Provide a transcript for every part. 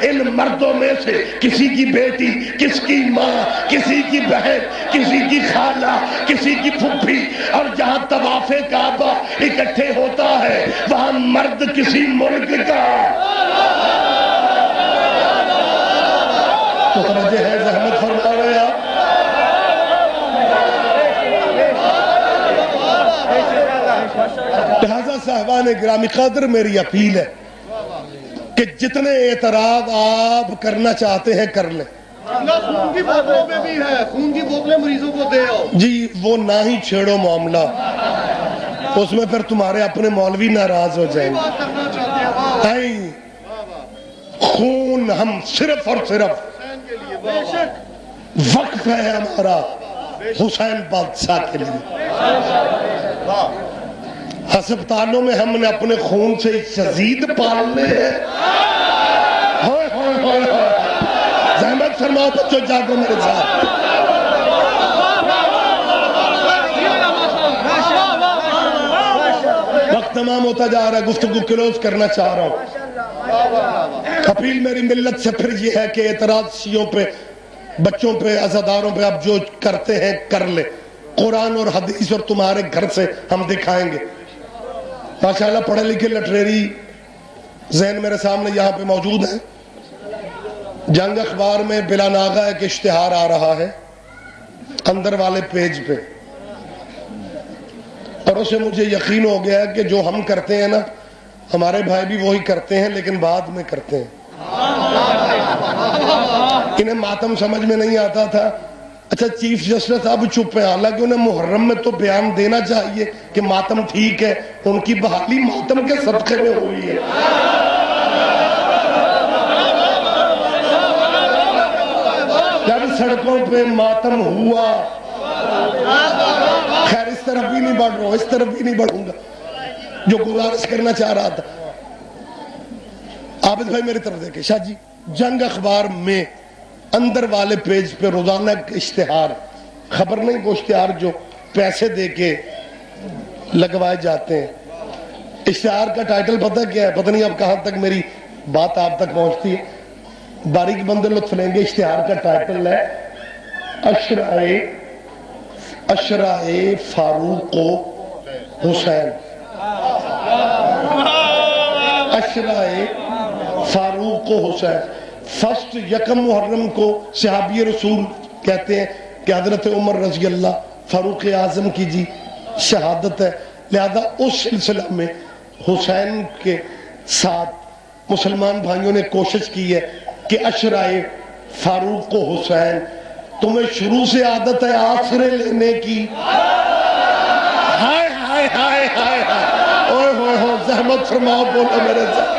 ان مردوں میں سے کسی کی بیٹی، کس کی ماں، کسی کی بہن، کسی کی خالہ، کسی کی پھپھی، اور جہاں طواف کعبہ اکٹھے ہوتا ہے وہاں مرد کسی ملک کا تو توجہ ہے، زحمت فرما رہے آپ۔ لہذا صاحبان گرامی قدر میری اپیل ہے کہ جتنے اعتراض آپ کرنا چاہتے ہیں کر لیں۔ خون کی بوتلوں میں بھی ہے، خون کی بوتلیں مریضوں کو دے آؤ جی وہ نہ ہی چھیڑو معاملہ، اس میں پھر تمہارے اپنے مولوی ناراض ہو جائیں گے۔ خون ہم صرف اور صرف وقف ہے ہمارا حسین بادشاہ کے لیے۔ ہسپتالوں میں ہم نے اپنے خون سے شہید پالنے ہیں۔ زحمت فرماؤ بچوں، جاگو میرے ساتھ۔ وقت تمام ہوتا جا رہا ہے، گفتگو کلوز کرنا چاہ رہا ہوں۔ اپیل میری ملت سے پھر یہ ہے کہ اعتراض شیعوں پہ، بچوں پہ، عزاداروں پہ آپ جو کرتے ہیں کر لیں، قرآن اور حدیث اور تمہارے گھر سے ہم دکھائیں گے۔ ماشاءاللہ پڑھے لکھے لٹریری ذہن میرے سامنے یہاں پہ موجود ہیں۔ جنگ اخبار میں بلا ناغہ ایک اشتہار آ رہا ہے اندر والے پیج پہ، اور اسے مجھے یقین ہو گیا ہے کہ جو ہم کرتے ہیں نا ہمارے بھائی بھی وہی کرتے ہیں، لیکن بعد میں کرتے ہیں۔ انہیں ماتم سمجھ میں نہیں آتا تھا۔ اچھا چیف جسٹس اب چپ ہیں، حالانکہ انہیں محرم میں تو بیان دینا چاہیے کہ ماتم ٹھیک ہے، ان کی بحالی ماتم کے صدقے میں ہوئی ہے۔ جب سڑکوں پہ ماتم ہوا، خیر اس طرف بھی نہیں بڑھ رہا ہوں، اس طرف بھی نہیں بڑھوں گا، جو گزارش کرنا چاہ رہا تھا۔ عابد بھائی میری طرف دیکھیں، شاہ جی جنگ اخبار میں اندر والے پیج پہ روزانہ اشتہار، خبر نہیں وہ اشتہار جو پیسے دے کے لگوائے جاتے ہیں۔ اشتہار کا ٹائٹل پتہ کیا ہے؟ پتہ نہیں اب کہاں تک میری بات آپ تک پہنچتی ہے، باریک بندے لطف لیں گے۔ اشتہار کا ٹائٹل ہے اشرائے فاروق و حسین، اشرائے فاروق و حسین۔ فرسٹ یکم محرم کو صحابی رسول کہتے ہیں کہ حضرت عمر رضی اللہ فاروق اعظم کی جی شہادت ہے، لہذا اس سلسلہ میں حسین کے ساتھ مسلمان بھائیوں نے کوشش کی ہے کہ اشرائے فاروق و حسین، تمہیں شروع سے عادت ہے آسرے لینے کی۔ ہائے ہائے ہائے ہائے ہائے، اوہ ہوئے ہو، زحمت فرماؤ بولو میرے ساتھ۔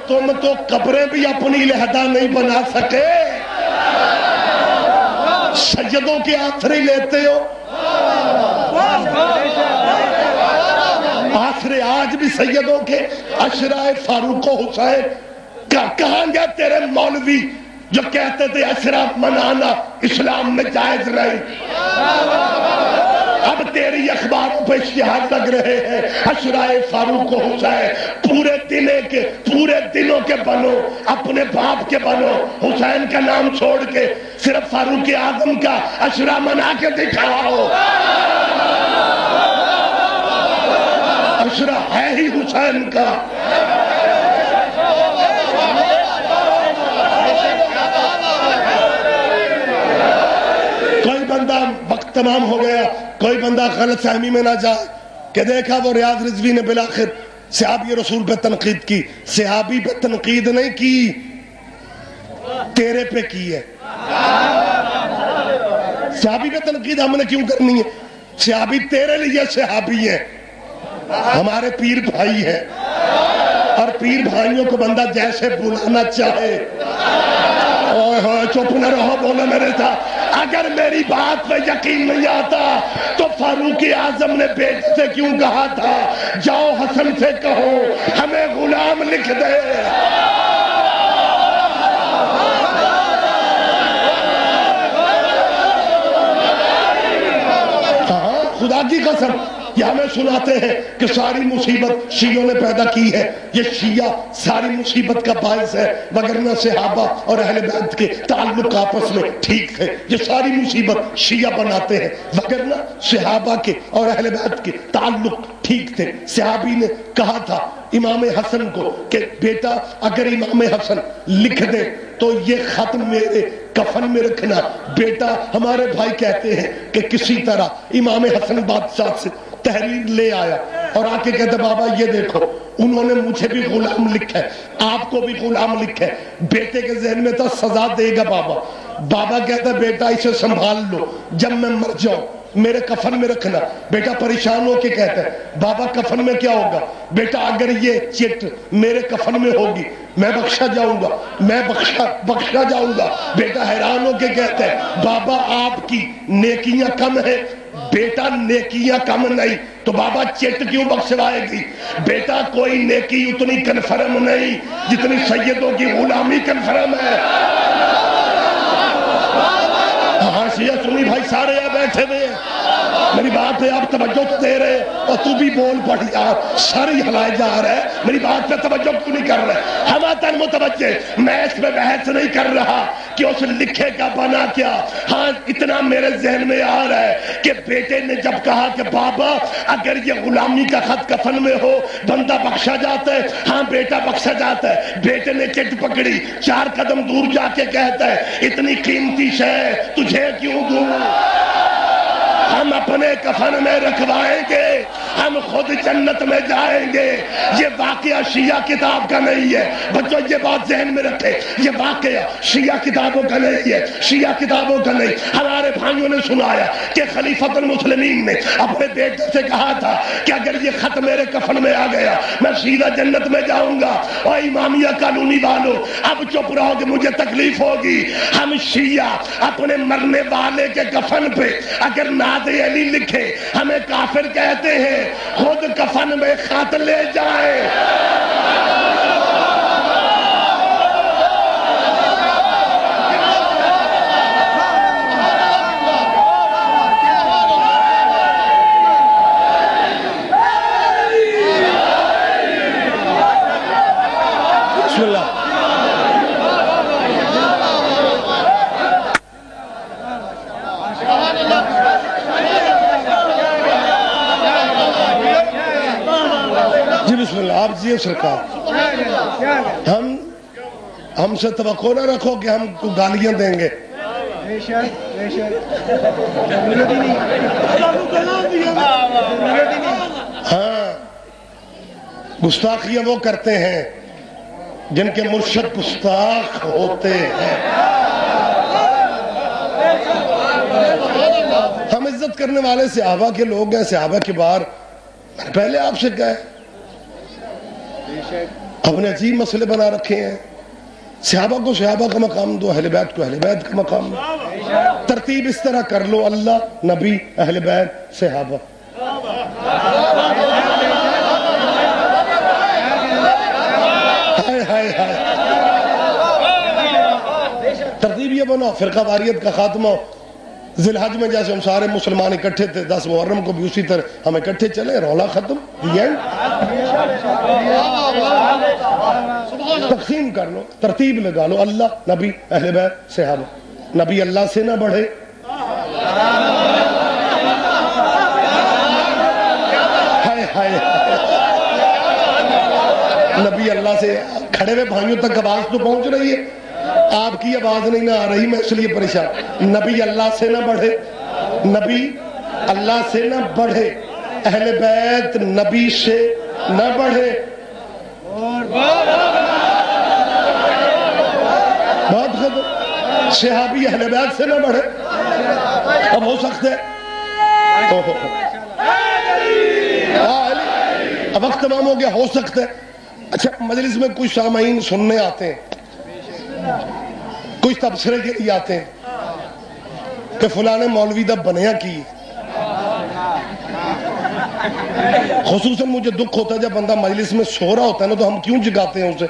تم تو قبریں بھی اپنی لہدہ نہیں بنا سکے، سیدوں کے آسرے لیتے ہو۔ آسرے آج بھی سیدوں کے، اشرائے فاروق و حسین۔ کہاں گیا تیرے مولوی جو کہتے تھے اشرا منانا اسلام میں جائز رہی؟ اب تیری اخباروں پہ اشتہار لگ رہے ہیں اشرائے فاروق و حسین۔ پورے دنوں کے بنو، اپنے باپ کے بنو، حسین کا نام چھوڑ کے صرف فاروق اعظم کا اشرا منا کے دکھاؤ۔ اشرا ہے ہی حسین کا۔ کوئی بندہ، وقت تمام ہو گیا، کوئی بندہ غلط فہمی میں نہ جائے کہ دیکھا وہ ریاض رضوی نے بالآخر صحابی رسول پہ تنقید کی۔ صحابی پہ تنقید نہیں کی، تیرے پہ کی ہے۔ صحابی پہ تنقید ہم نے کیوں کرنی ہے؟ صحابی تیرے لیے صحابی ہیں، ہمارے پیر بھائی ہیں، اور پیر بھائیوں کو بندہ جیسے بلانا چاہے۔ اوہ ہوئے چپ نہ رہو، بولو میرے ساتھ۔ اگر میری بات پہ یقین نہیں آتا تو فاروق اعظم نے بیٹے سے کیوں کہا تھا جاؤ حسن سے کہو ہمیں غلام لکھ دے؟ خدا کی قسم یہ ہمیں سناتے ہیں کہ ساری مصیبت شیعوں نے پیدا کی ہے، یہ شیعہ ساری مصیبت کا باعث ہے، وگرنہ صحابہ اور اہل بیت کے تعلق آپس میں ٹھیک تھے۔ یہ ساری مصیبت شیعہ بناتے ہیں، وگرنہ صحابہ کے اور اہل بیت کے تعلق ٹھیک تھے۔ صحابی نے کہا تھا امام حسن کو کہ بیٹا اگر امام حسن لکھ دے تو یہ خط میرے کفن میں رکھنا۔ بیٹا ہمارے بھائی کہتے ہیں کہ کسی طرح امام حسن بادشاہ سے تحریر لے آیا اور آ کے کہتے بابا یہ دیکھو انہوں نے مجھے بھی غلام لکھا ہے، آپ کو بھی غلام لکھا ہے۔ بیٹے کے ذہن میں تھا سزا دے گا بابا۔ بابا کہتا بیٹا اسے سنبھال لو، جب میں مر جاؤں میرے کفن میں رکھنا۔ بیٹا پریشان ہو کے کہتا ہے بابا کفن میں کیا ہوگا؟ بیٹا اگر یہ چٹ میرے کفن میں ہوگی میں بخشا جاؤں گا، میں بخشا جاؤں گا۔ بیٹا حیران ہو کے کہتا ہے بابا آپ کی نیکیاں کم ہیں۔ بیٹا نیکیاں کم نہیں تو بابا چٹ کیوں بخشوائے گی؟ بیٹا کوئی نیکی اتنی کنفرم نہیں جتنی سیدوں کی غلامی کنفرم ہے۔ ہاں شیعہ سنی بھائی سارے یہاں بیٹھے ہوئے ہیں، میری بات پہ آپ توجہ تو دے رہے اور تو بھی بول پڑ یار، سارے ہلائے جا رہے ہیں، میری بات پہ توجہ کیوں نہیں کر رہے؟ ہم تن متوجہ، میں اس پہ بحث نہیں کر رہا کہ اس لکھے کا بنا کیا۔ ہاں اتنا میرے ذہن میں آ رہا ہے کہ بیٹے نے جب کہا کہ بابا اگر یہ غلامی کا خط کفن میں ہو بندہ بخشا جاتا ہے، ہاں بیٹا بخشا جاتا ہے۔ بیٹے نے چٹ پکڑی، 4 قدم دور جا کے کہتا ہے اتنی قیمتی شے تجھے کیوں دوں؟ ہم اپنے کفن میں رکھوائیں گے، ہم خود جنت میں جائیں گے۔ یہ واقعہ شیعہ کتاب کا نہیں ہے بچوں، یہ بات ذہن میں رکھے، یہ واقعہ شیعہ کتابوں کا نہیں ہے، شیعہ کتابوں کا نہیں۔ ہمارے بھائیوں نے سنایا کہ خلیفۃ المسلمین نے اپنے بیٹے سے کہا تھا کہ اگر یہ خط میرے کفن میں آ گیا میں سیدھا جنت میں جاؤں گا۔ اور امامیہ کالونی والوں اب چپ رہو کہ مجھے تکلیف ہوگی۔ ہم شیعہ اپنے مرنے والے کے کفن پہ اگر نعت علی لکھے ہمیں کافر کہتے ہیں، خود کفن میں خط لے جائیں۔ بسم اللہ۔ جی بسم اللہ، آپ جی سرکار، ہم سے توقع نہ رکھو کہ ہم کو گالیاں دیں گے۔ ہاں گستاخیاں وہ کرتے ہیں جن کے مرشد گستاخ ہوتے ہیں۔ ہم عزت کرنے والے صحابہ کے لوگ ہیں، صحابہ کے بار پہلے آپ سے کہا ہے اپنے عجیب مسئلے بنا رکھے ہیں۔ صحابہ کو صحابہ کا مقام دو، اہل بیت کو اہل بیت کا مقام دو۔ ترتیب اس طرح کر لو، اللہ، نبی، اہل بیت، صحابہ۔ ہائے ہائے ہائے، ترتیب یہ بناؤ، فرقہ واریت کا خاتمہ۔ ذی الحج میں جیسے ہم سارے مسلمان اکٹھے تھے، 10 محرم کو بھی اسی طرح ہم اکٹھے چلے، رولا ختم، تقسیم کر لو، ترتیب لگا لو، اللہ، نبی، اہل بیت، صحابہ۔ نبی اللہ سے نہ بڑھے، ہائے ہائے، نبی اللہ سے، کھڑے ہوئے بھائیوں تک آواز تو پہنچ رہی ہے، آپ کی آواز نہیں نہ آ رہی، میں اس لیے پریشان۔ نبی اللہ سے نہ بڑھے، نبی اللہ سے نہ بڑھے، اہل بیت نبی سے نہ بڑھے۔ بات ختم، صحابی اہل بیت سے نہ بڑھے۔ اب ہو سکتا ہے اب وقت تمام ہو گیا، ہو سکتا ہے اچھا مجلس میں کچھ سامعین سننے آتے ہیں، کچھ تبصرے کے لیے آتے ہیں کہ فلانے مولوی دا بنیا کی۔ خصوصاً مجھے دکھ ہوتا ہے جب بندہ مجلس میں سو رہا ہوتا ہے نا، تو ہم کیوں جگاتے ہیں اسے؟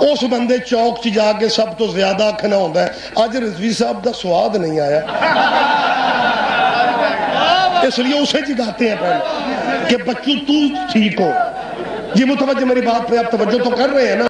اس بندے چوک چ جا کے سب تو زیادہ کھنا ہوتا ہے، آج رضوی صاحب دا سواد نہیں آیا، اس لیے اسے جگاتے ہیں پہلے۔ کہ بچوں تو ٹھیک ہو. جی متوجہ میری بات پہ آپ توجہ تو کر رہے ہیں نا؟